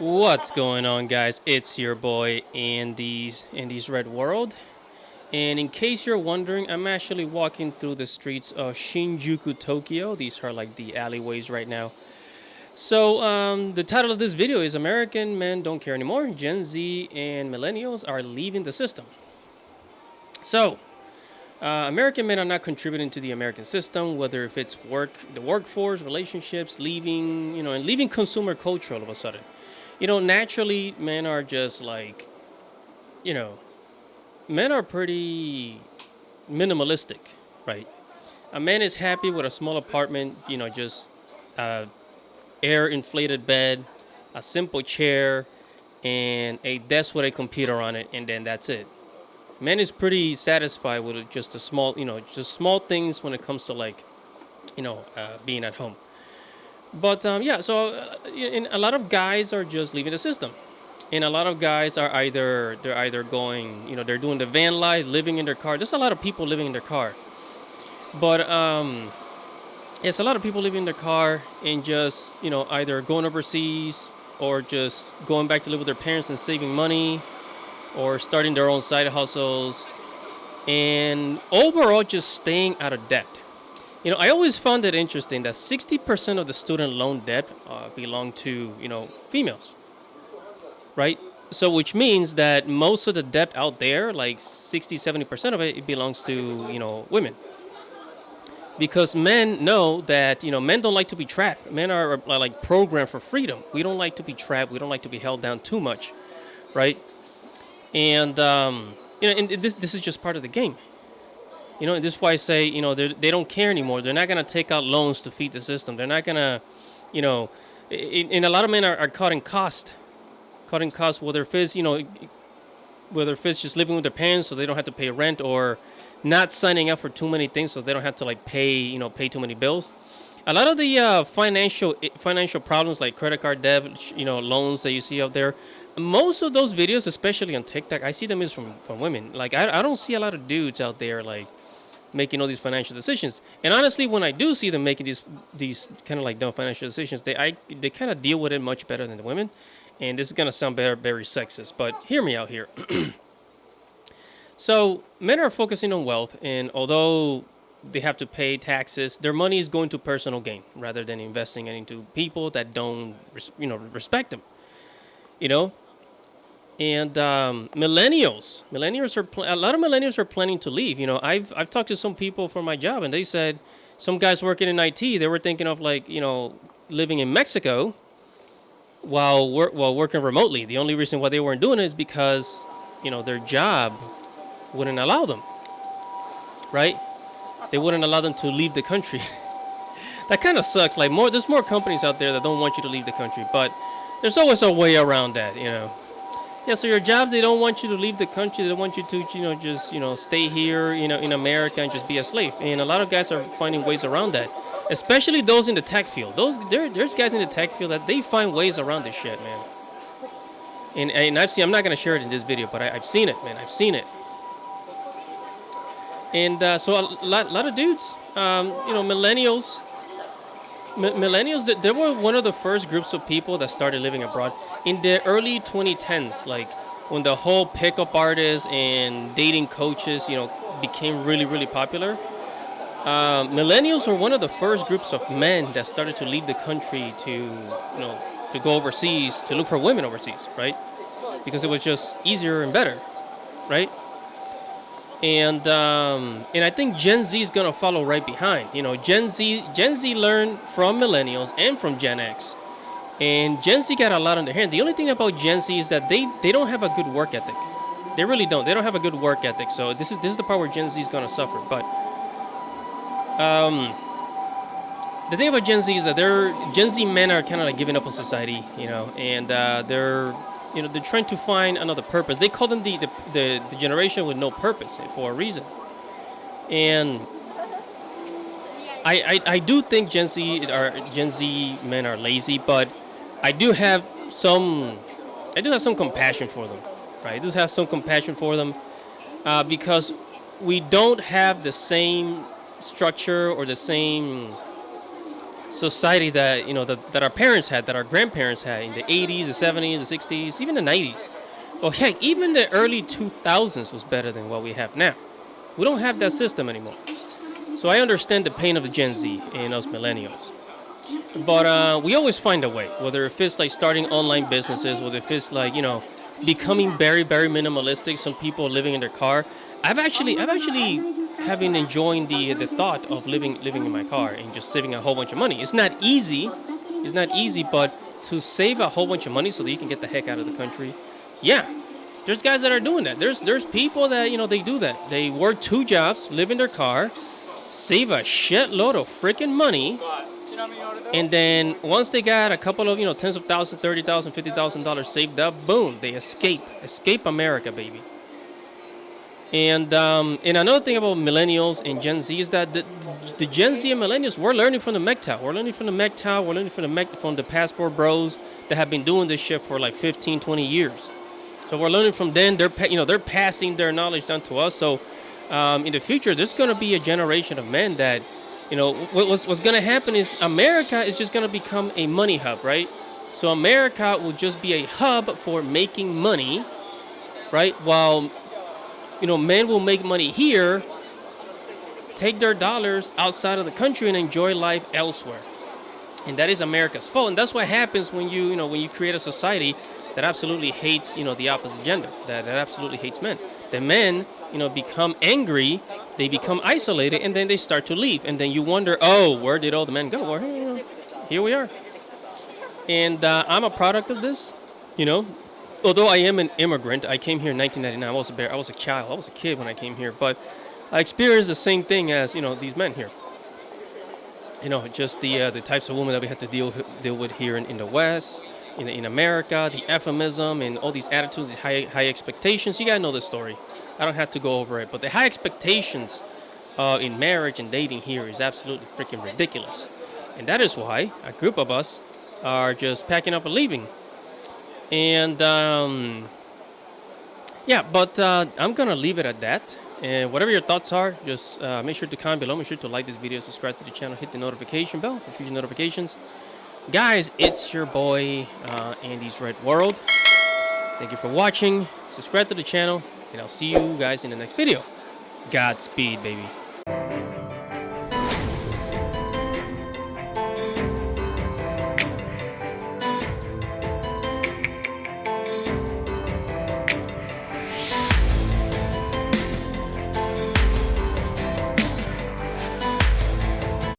What's going on, guys? It's your boy Andy's Red World. And in case you're wondering, I'm actually walking through the streets of Shinjuku, Tokyo. These are like the alleyways right now. The title of this video is American Men Don't Care Anymore. Gen Z and Millennials are leaving the system. So, American men are not contributing to the American system, whether if it's the workforce, relationships, and leaving consumer culture all of a sudden. Naturally, men are just like, you know, men are pretty minimalistic, right? A man is happy with a small apartment, just a air inflated bed, a simple chair, and a desk with a computer on it, and then that's it. Man is pretty satisfied with just just small things when it comes to being at home. But yeah, so a lot of guys are just leaving the system, and a lot of guys are either going, they're doing the van life, living in their car. There's a lot of people living in their car, but it's a lot of people living in their car and just either going overseas or just going back to live with their parents and saving money, or starting their own side hustles, and overall just staying out of debt. I always found it interesting that 60% of the student loan debt belong to, females, right? So which means that most of the debt out there, like 60, 70% of it belongs to, women. Because men know that, men don't like to be trapped. Men are like programmed for freedom. We don't like to be trapped. We don't like to be held down too much, right? And, and this is just part of the game. And this is why I say, they don't care anymore. They're not going to take out loans to feed the system. They're not going to, and a lot of men are cutting cost, whether if it's, just living with their parents so they don't have to pay rent, or not signing up for too many things so they don't have to pay too many bills. A lot of the financial problems like credit card debt, loans that you see out there, most of those videos, especially on TikTok, I see them is from women. Like I don't see a lot of dudes out there like making all these financial decisions. And honestly, when I do see them making these kind of like dumb financial decisions, they kind of deal with it much better than the women. And this is gonna sound very sexist, but hear me out here. So men are focusing on wealth, and although they have to pay taxes, their money is going to personal gain rather than investing it into people that don't respect them. You know, and millennials are a lot of millennials are planning to leave. I've talked to some people for my job, and they said some guys working in IT, they were thinking of living in Mexico while working remotely. The only reason why they weren't doing it is because their job wouldn't allow them, right? They wouldn't allow them to leave the country. That kind of sucks. There's more companies out there that don't want you to leave the country, but there's always a way around that. Yeah, so your jobs, they don't want you to leave the country. They don't want you to, just, stay here, in America and just be a slave. And a lot of guys are finding ways around that, especially those in the tech field. There's guys in the tech field that they find ways around this shit, man. And I'm not going to share it in this video, but I've seen it, man. I've seen it. And so a lot of dudes, millennials, they were one of the first groups of people that started living abroad in the early 2010s, like when the whole pickup artists and dating coaches, became really popular. Millennials were one of the first groups of men that started to leave the country to go overseas, to look for women overseas, right? Because it was just easier and better, right? And I think Gen Z is gonna follow right behind. Gen Z learned from millennials and from Gen X, and Gen Z got a lot on their hand. The only thing about Gen Z is that they don't have a good work ethic. They really don't. They don't have a good work ethic. So this is the part where Gen Z is gonna suffer. But the thing about Gen Z is that Gen Z men are kind of like giving up on society, and they're trying to find another purpose. They call them the generation with no purpose for a reason. And I do think Gen Z men are lazy, but I do have some compassion for them, right? I do have some compassion for them because we don't have the same structure or the same society that that our parents had, that our grandparents had in the 80s, the 70s, the 60s, even the 90s. Well, heck, even the early 2000s was better than what we have now. We don't have that system anymore. So I understand the pain of the Gen Z and us millennials. But we always find a way, whether if it's like starting online businesses, whether if it's like, becoming very, very minimalistic, some people living in their car. I've actually having enjoying the thought of living in my car and just saving a whole bunch of money. It's not easy. It's not easy, but to save a whole bunch of money so that you can get the heck out of the country, yeah. There's guys that are doing that. There's people that they do that. They work two jobs, live in their car, save a shitload of freaking money, and then once they got a couple of tens of thousands, $30,000, $50,000 saved up, boom, they escape America, baby. And another thing about millennials and Gen Z is that the Gen Z and millennials, we're learning from the MGTOW. We're learning from the MGTOW. We're learning from the passport bros that have been doing this shit for like 15, 20 years. So we're learning from them. They're passing their knowledge down to us. So in the future, there's going to be a generation of men that, what's going to happen is America is just going to become a money hub, right? So America will just be a hub for making money, right? While men will make money here, take their dollars outside of the country and enjoy life elsewhere. And that is America's fault. And that's what happens when you create a society that absolutely hates, the opposite gender, that absolutely hates men. The men, become angry, they become isolated, and then they start to leave. And then you wonder, oh, where did all the men go? Well, here we are. And I'm a product of this, Although I am an immigrant, I came here in 1999. I was a child. I was a kid when I came here, but I experienced the same thing as these men here. Just the types of women that we had to deal with here in the West, in America, the euphemism and all these attitudes, these high expectations. You gotta know the story. I don't have to go over it, but the high expectations in marriage and dating here is absolutely freaking ridiculous, and that is why a group of us are just packing up and leaving. And yeah, but I'm gonna leave it at that. And whatever your thoughts are, just make sure to comment below. Make sure to like this video, subscribe to the channel, hit the notification bell for future notifications. Guys, it's your boy Andy's Red World. Thank you for watching. Subscribe to the channel, and I'll see you guys in the next video. Godspeed, baby.